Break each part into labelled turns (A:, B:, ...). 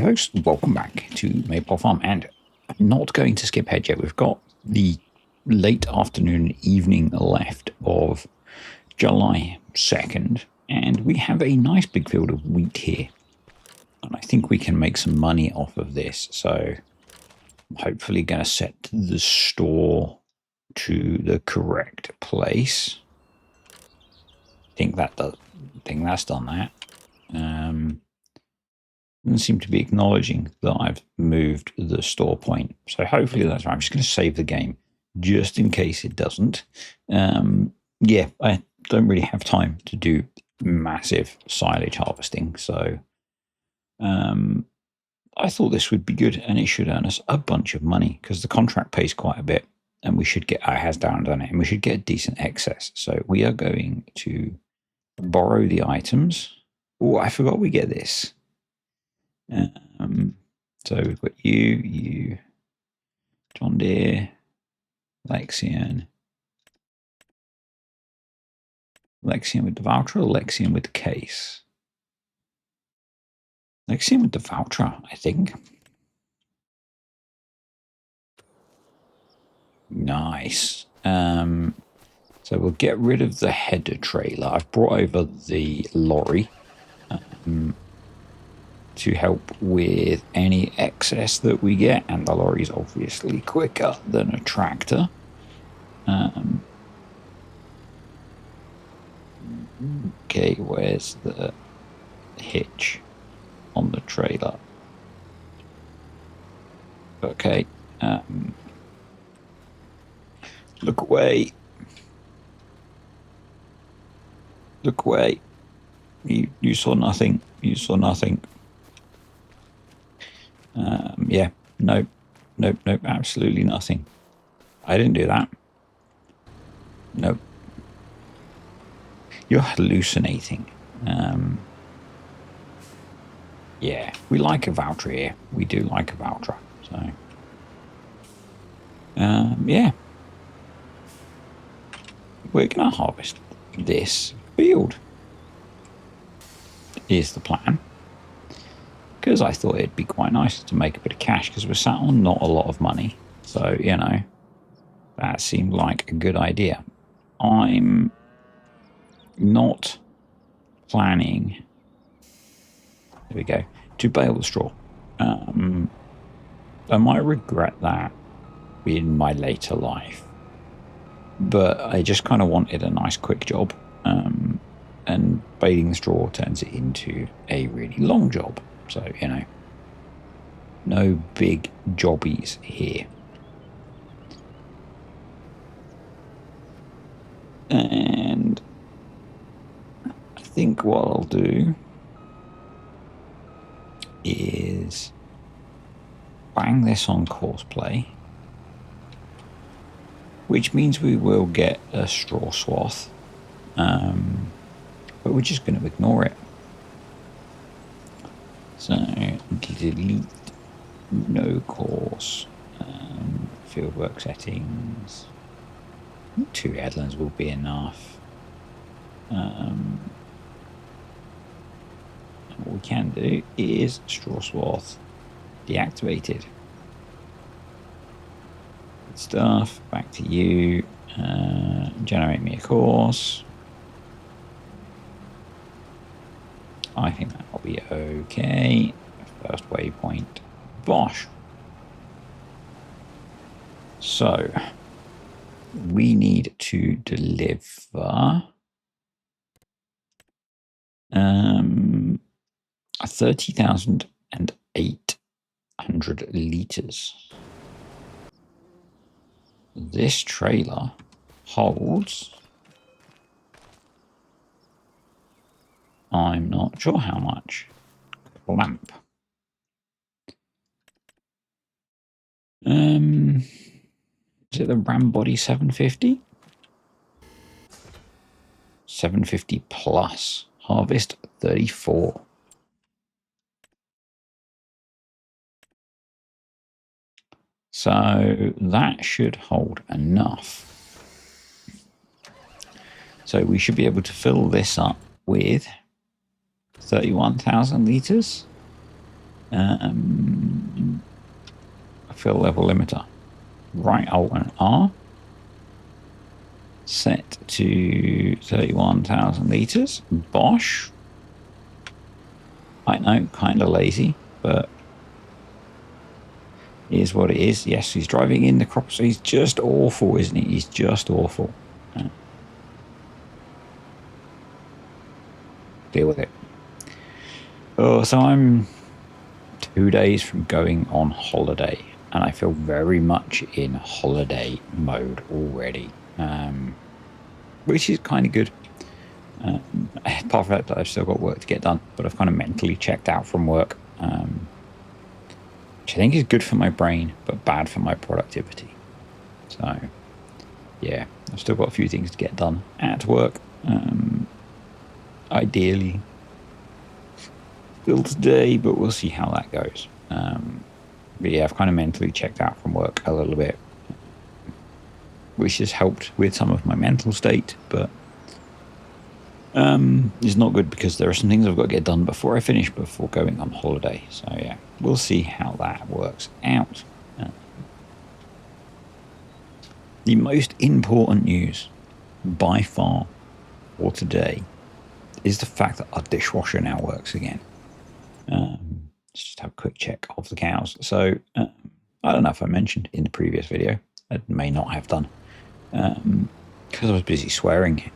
A: folks, welcome back to Maypole Farm, and I'm not going to skip ahead yet. We've got the late afternoon, evening left of July 2nd, and we have a nice big field of wheat here, and I think we can make some money off of this. So I'm hopefully going to set the store to the correct place. Think that's done that. Doesn't seem to be acknowledging that I've moved the store point. So hopefully that's right. I'm just going to save the game just in case it doesn't. Yeah, I don't really have time to do massive silage harvesting. So I thought this would be good, and it should earn us a bunch of money because the contract pays quite a bit, and we should get, has done it, and we should get a decent excess. So we are going to borrow the items. Oh, I forgot we get this. So we've got you, John Deere, Lexian with the voucher, or Lexian with the case? Lexian with the voucher, I think. Nice. So we'll get rid of the header trailer. I've brought over the lorry to help with any excess that we get, and the lorry is obviously quicker than a tractor. Okay, where's the hitch on the trailer? Okay, look away. Look away. You saw nothing. You saw nothing. Yeah, nope, absolutely nothing. I didn't do that. Nope. You're hallucinating. Yeah, we like a voucher here. We do like a voucher. So, yeah. We're going to harvest this field, is the plan. Because I thought it'd be quite nice to make a bit of cash, because we're sat on not a lot of money. So, you know, that seemed like a good idea. I'm not planning, there we go, to bale the straw. I might regret that in my later life, but I just kind of wanted a nice quick job, and baling the straw turns it into a really long job. So, you know, no big jobbies here. And I think what I'll do is bang this on course play, which means we will get a straw swath, but we're just going to ignore it. So delete no course, fieldwork settings. 2 headlands will be enough. What we can do is straw swath deactivated. Good stuff. Back to you. Generate me a course. I think that'll be okay. First waypoint. Bosh. So we need to deliver 30,800 litres. This trailer holds, I'm not sure how much. Lamp. Is it the Ram Body 750? 750 plus. Harvest 34. So that should hold enough. So we should be able to fill this up with 31,000 litres. Fill level limiter. Right alt and R. Set to 31,000 litres. Bosh. I know, kind of lazy, but it is what it is. Yes, he's driving in the crops. He's just awful, isn't he? He's just awful. Deal with it. Oh, so I'm 2 days from going on holiday, and I feel very much in holiday mode already, which is kind of good. Apart from that, I've still got work to get done, but I've kind of mentally checked out from work, which I think is good for my brain, but bad for my productivity. So, yeah, I've still got a few things to get done at work. Ideally, still today, but we'll see how that goes. But yeah, I've kind of mentally checked out from work a little bit, which has helped with some of my mental state, but it's not good because there are some things I've got to get done before I finish, before going on holiday. So yeah, we'll see how that works out. The most important news by far for today is the fact that our dishwasher now works again. Let's just have a quick check of the cows. So I don't know if I mentioned in the previous video. I may not have done because I was busy swearing.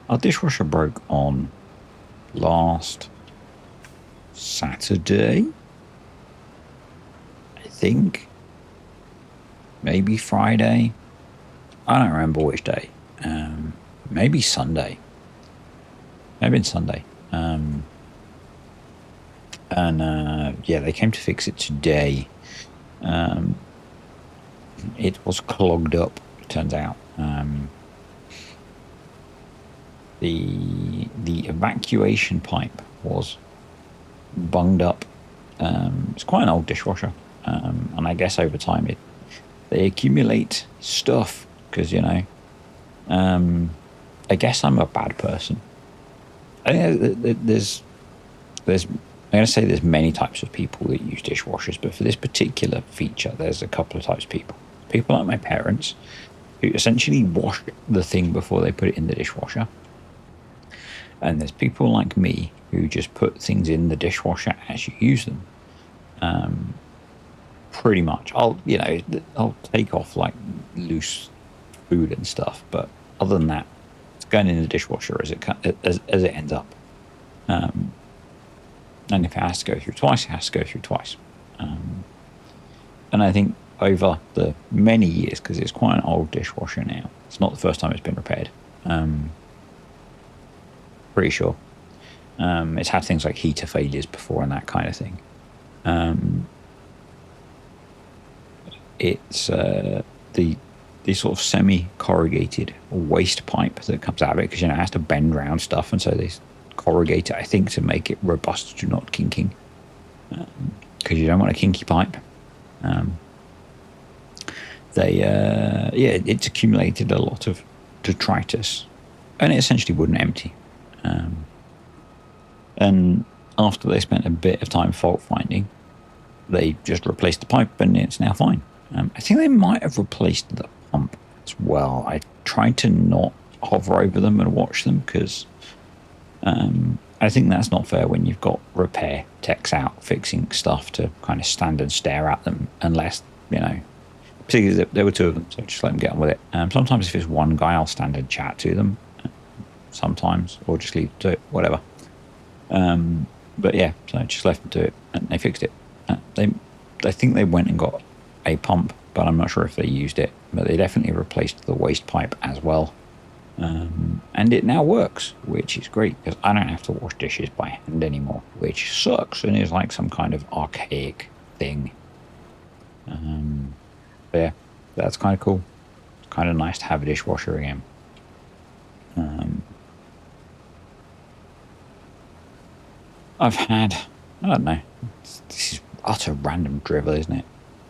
A: Our dishwasher broke on last Saturday, I think. Maybe Friday. I don't remember which day. Maybe Sunday. Maybe it's Sunday. Yeah, they came to fix it today. It was clogged up, it turns out. The evacuation pipe was bunged up. It's quite an old dishwasher, and I guess over time they accumulate stuff because, you know, I guess I'm a bad person. I think there's I'm going to say there's many types of people that use dishwashers, but for this particular feature, there's a couple of types of people. People like my parents, who essentially wash the thing before they put it in the dishwasher. And there's people like me who just put things in the dishwasher as you use them. Pretty much. I'll take off like loose food and stuff, but other than that, it's going in the dishwasher as it ends up. And if it has to go through twice, it has to go through twice. And I think over the many years, because it's quite an old dishwasher now, it's not the first time it's been repaired. Pretty sure. It's had things like heater failures before and that kind of thing. It's the sort of semi-corrugated waste pipe that comes out of it, because, you know, it has to bend around stuff, and so they corrugate it, I think, to make it robust to not kinking, because you don't want a kinky pipe. It's accumulated a lot of detritus, and it essentially wouldn't empty. And after they spent a bit of time fault finding, they just replaced the pipe, and it's now fine. I think they might have replaced the pump as well. I tried to not hover over them and watch them, because I think that's not fair when you've got repair techs out fixing stuff to kind of stand and stare at them, unless, you know, particularly there were two of them, so just let them get on with it. Sometimes if it's one guy, I'll stand and chat to them sometimes, or just leave to it, whatever. But yeah, so I just left them to it, and they fixed it. I think they went and got a pump, but I'm not sure if they used it. But they definitely replaced the waste pipe as well. And it now works, which is great, because I don't have to wash dishes by hand anymore, which sucks and is like some kind of archaic thing. But yeah, that's kind of cool. It's kind of nice to have a dishwasher again. I've had, I don't know, this is utter random drivel, isn't it?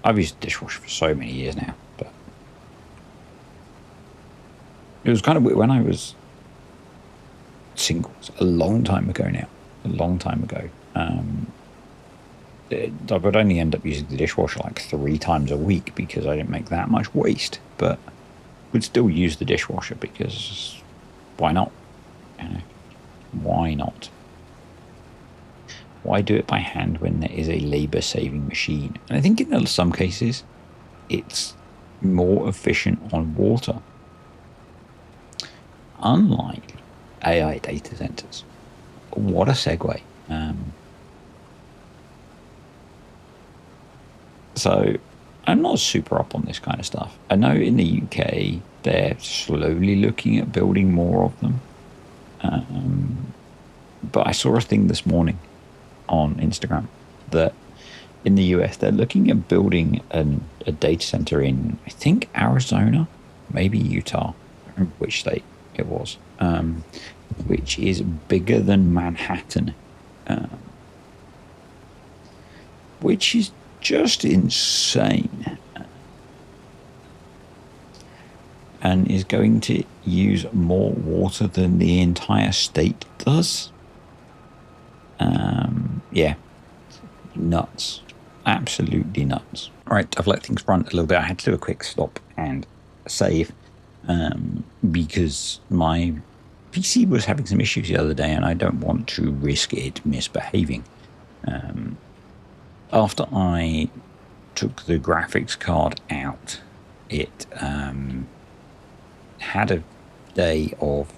A: I've used a dishwasher for so many years now, but it was kind of weird when I was single, a long time ago now, a long time ago. I would only end up using the dishwasher like 3 times a week because I didn't make that much waste, but would still use the dishwasher because why not? You know, why not? Why do it by hand when there is a labor-saving machine? And I think in some cases, it's more efficient on water. Unlike AI data centers. What a segue. So I'm not super up on this kind of stuff. I know in the UK, they're slowly looking at building more of them. But I saw a thing this morning on Instagram that in the US, they're looking at building a data center in, I think, Arizona, maybe Utah. I don't remember which state it was, which is bigger than Manhattan, which is just insane, and is going to use more water than the entire state does. Yeah, nuts. Absolutely nuts. All right, I've let things run a little bit. I had to do a quick stop and save because my PC was having some issues the other day and I don't want to risk it misbehaving. After I took the graphics card out, it had a day of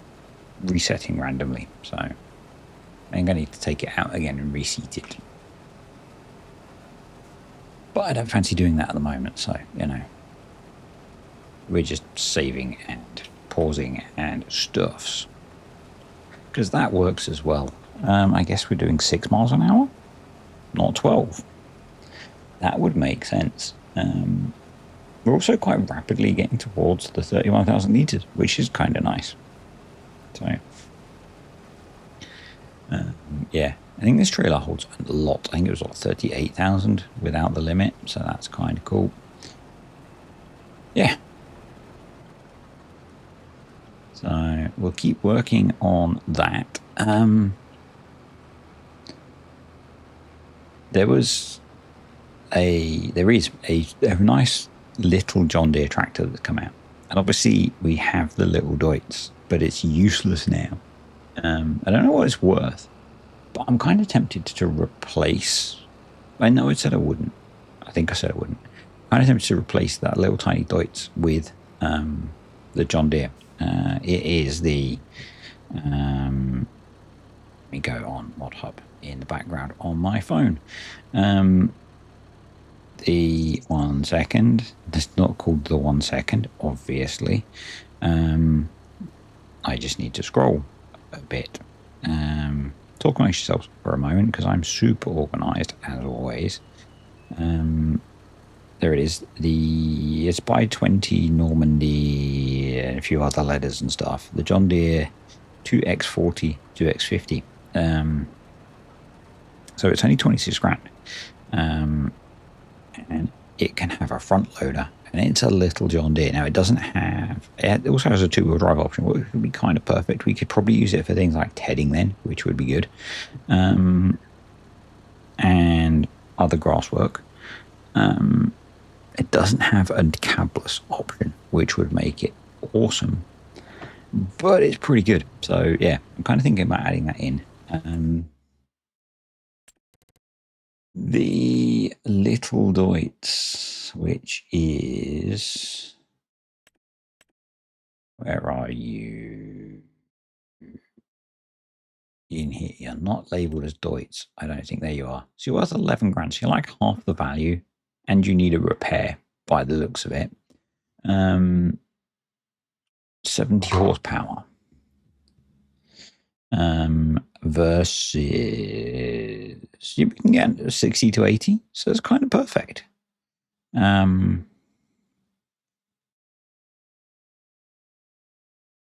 A: resetting randomly. So I'm going to need to take it out again and reseat it. But I don't fancy doing that at the moment, so, you know, we're just saving and pausing and stuffs. Because that works as well. I guess we're doing 6 miles an hour, not 12. That would make sense. We're also quite rapidly getting towards the 31,000 litres, which is kind of nice. So, yeah. I think this trailer holds a lot. I think it was like 38,000 without the limit, so that's kind of cool. Yeah. So we'll keep working on that. There is a nice little John Deere tractor that's come out, and obviously we have the little Deutz, but it's useless now. I don't know what it's worth. But I'm kind of tempted to replace. I know I said I wouldn't. I think I said I wouldn't. I'm kind of tempted to replace that little tiny Deutz with the John Deere. It is the. Let me go on Mod Hub in the background on my phone. The 1 second. It's not called the 1 second, obviously. I just need to scroll a bit. Talk amongst yourselves for a moment because I'm super organized as always. There it is. It's by 20 Normandy and a few other letters and stuff. The John Deere 2X40, 2X50. So it's only 26 grand. And it can have a front loader. And it's a little John Deere. Now, it doesn't have... It also has a 2-wheel drive option, which would be kind of perfect. We could probably use it for things like tedding then, which would be good. And other grass work. It doesn't have a cabless option, which would make it awesome. But it's pretty good. So, yeah, I'm kind of thinking about adding that in. The little Deutz, which is... Where are you? In here. You're not labeled as Deutz. I don't think. There you are. So you're worth 11 grand. So you're like half the value. And you need a repair by the looks of it. 70 horsepower. Versus you can get 60 to 80. So it's kind of perfect. And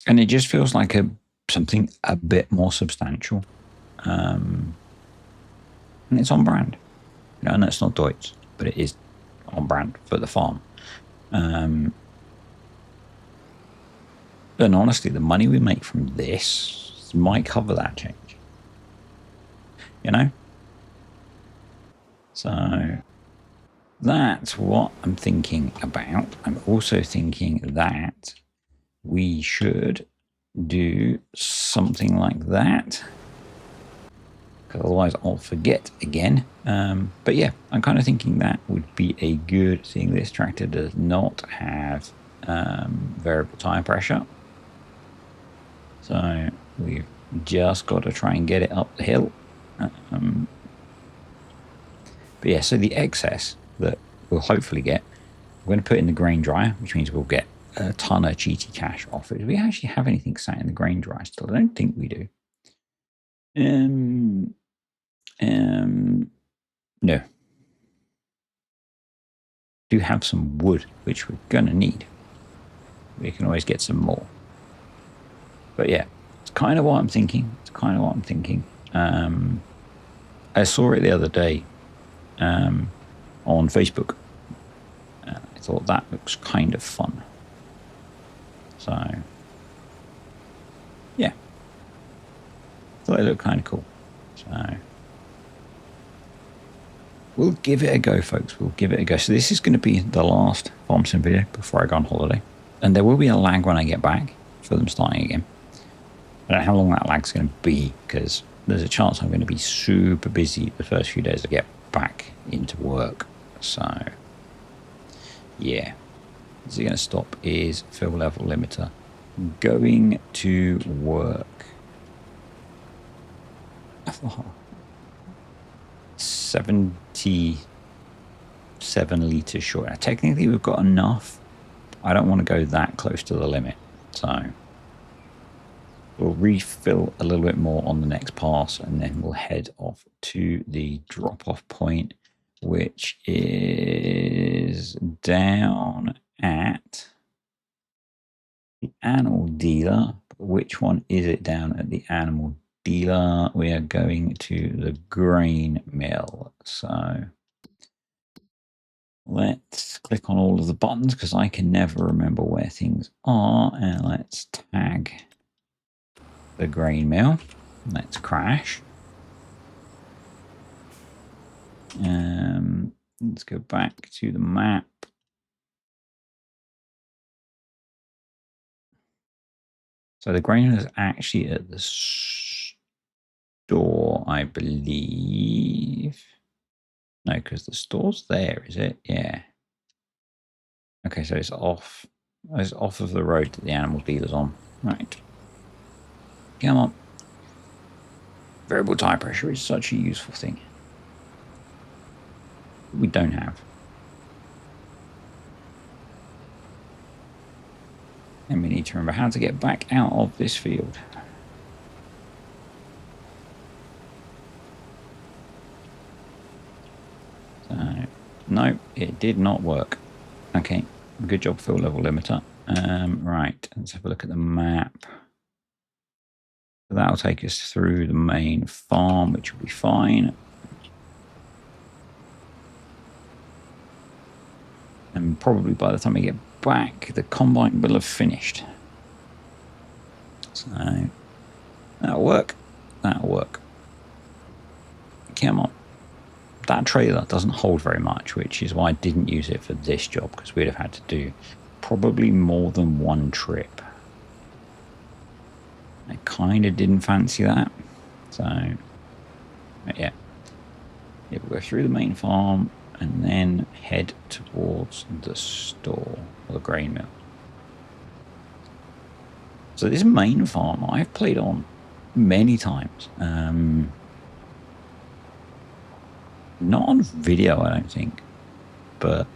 A: it just feels like something a bit more substantial. And it's on brand. You know, and it's not Deutz, but it is on brand for the farm. And honestly, the money we make from this might cover that change. You know? So that's what I'm thinking about. I'm also thinking that we should do something like that, because otherwise I'll forget again. But yeah, I'm kind of thinking that would be a good thing. This tractor does not have variable tire pressure, so we've just got to try and get it up the hill. But yeah, so the excess that we'll hopefully get, we're going to put in the grain dryer, which means we'll get a ton of cheaty cash off it. Do we actually have anything sat in the grain dryer still? I don't think we do. No. Do have some wood, which we're going to need. We can always get some more. But yeah, it's kind of what I'm thinking. I saw it the other day on Facebook. I thought that looks kind of fun. So yeah, thought it looked kind of cool. So we'll give it a go, folks. We'll give it a go. So this is going to be the last farm sim video before I go on holiday. And there will be a lag when I get back for them starting again. I don't know how long that lag's going to be, because there's a chance I'm going to be super busy the first few days I get back into work. So yeah. Is it going to stop? Is fill level limiter going to work? 77 litres short. Now, technically, we've got enough. I don't want to go that close to the limit. So we'll refill a little bit more on the next pass, and then we'll head off to the drop-off point, which is down at the animal dealer. Which one is it down at the animal dealer? We are going to the grain mill. So let's click on all of the buttons, because I can never remember where things are. And let's tag the grain mill. Let's crash. Let's go back to the map. So the grain mill is actually at the store, I believe. No, because the store's there, is it? Yeah. Okay, so it's off. It's off of the road that the animal dealer's on. Right. Come on. Variable tire pressure is such a useful thing. We don't have. And we need to remember how to get back out of this field. So, no, it did not work. Okay, good job, fill level limiter. Right, let's have a look at the map. That'll take us through the main farm, which will be fine. And probably by the time we get back, the combine will have finished. So that'll work. That'll work. Come on. That trailer doesn't hold very much, which is why I didn't use it for this job, because we'd have had to do probably more than one trip. I kind of didn't fancy that. So yeah, we'll go through the main farm and then head towards the store, or the grain mill. So this main farm I've played on many times. Not on video, I don't think, but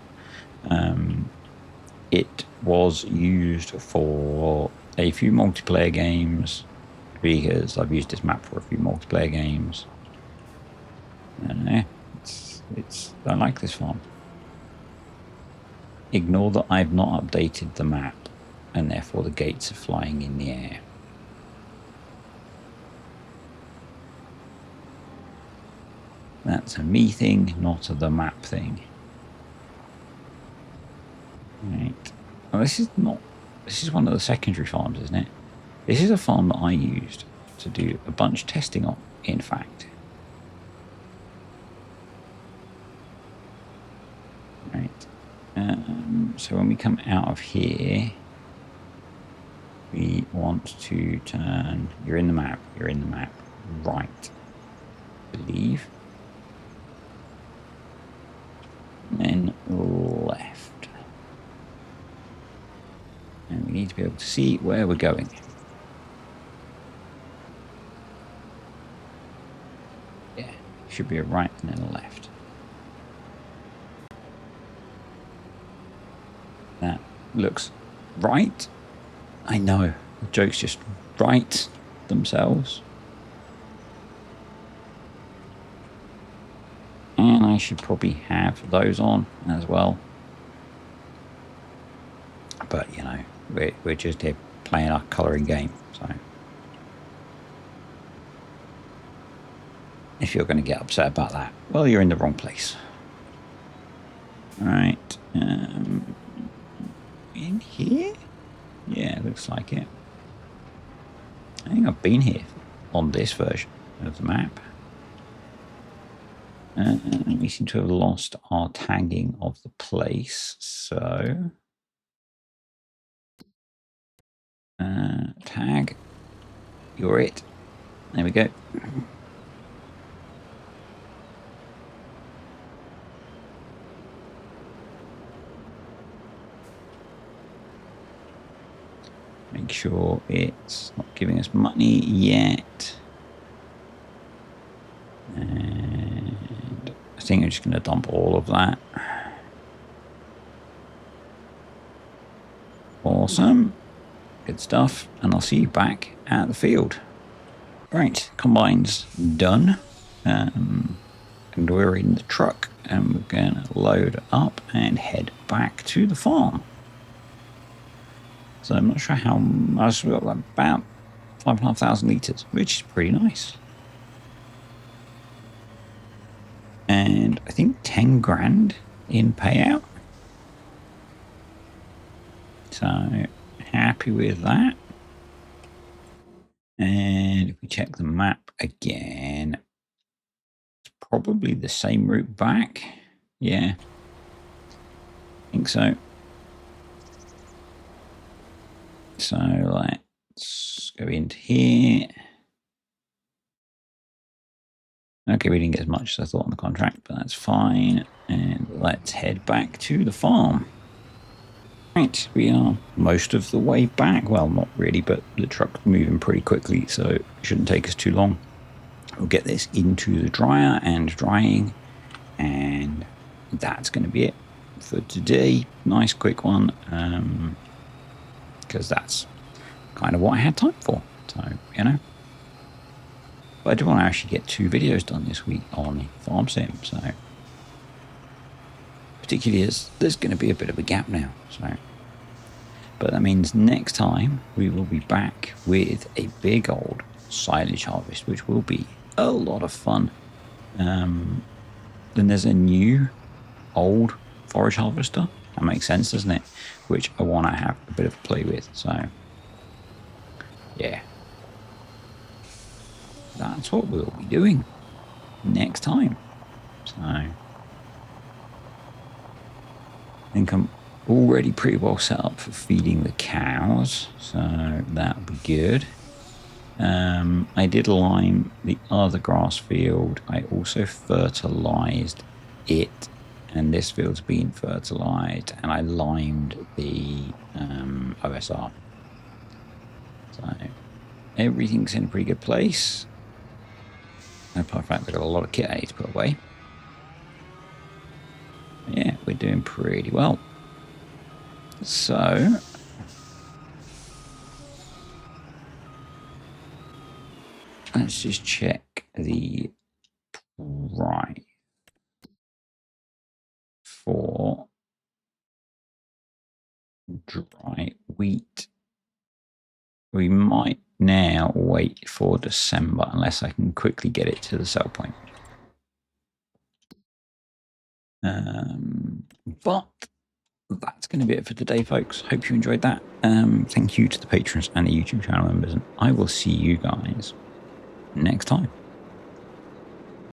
A: it was used for a few multiplayer games, because I've used this map for a few multiplayer games. And I like this farm. Ignore that I've not updated the map, and therefore the gates are flying in the air. That's a me thing, not a the map thing. Right. Well, this is one of the secondary farms, isn't it? This is a farm that I used to do a bunch of testing on, in fact. So when we come out of here, we want to turn. You're in the map. You're in the map. Right. I believe. And then left. And we need to be able to see where we're going. Yeah, should be a right and then a left. That looks right. I know, the jokes just write themselves. And I should probably have those on as well. But, you know, we're just here playing our colouring game, so. If you're going to get upset about that, well, you're in the wrong place. All right. In here? Yeah, looks like it. I think I've been here on this version of the map. We seem to have lost our tagging of the place, so tag, you're it. There we go. Make sure it's not giving us money yet. And I think I'm just going to dump all of that. Awesome. Good stuff. And I'll see you back at the field. Right, combine's done. And we're in the truck and we're going to load up and head back to the farm. So I'm not sure how much, we've got about 5,500 litres, which is pretty nice. And I think 10 grand in payout. So happy with that. And if we check the map again, it's probably the same route back. Yeah, I think so. So let's go into here. Okay, we didn't get as much as I thought on the contract, but that's fine. And let's head back to the farm. Right, we are most of the way back. Well, not really, but the truck's moving pretty quickly, so it shouldn't take us too long. We'll get this into the dryer and drying, and that's going to be it for today. Nice quick one, because that's kind of what I had time for. So, you know. But I do want to actually get 2 videos done this week on Farm Sim, so particularly as there's going to be a bit of a gap now. So, but that means next time we will be back with a big old silage harvest, which will be a lot of fun. Then there's a new old forage harvester. That makes sense, doesn't it? Which I want to have a bit of a play with. So, yeah. That's what we'll be doing next time. So I think I'm already pretty well set up for feeding the cows, so that'll be good. I did lime the other grass field. I also fertilized it, and this field's been fertilized, and I limed the OSR. So everything's in a pretty good place. Apart from the fact I've got a lot of kit I need to put away. Yeah, we're doing pretty well. So let's just check the price for dry wheat. We might now wait for December unless I can quickly get it to the sell point. But that's going to be it for today, folks. Hope you enjoyed that. Thank you to the patrons and the YouTube channel members, and I will see you guys next time.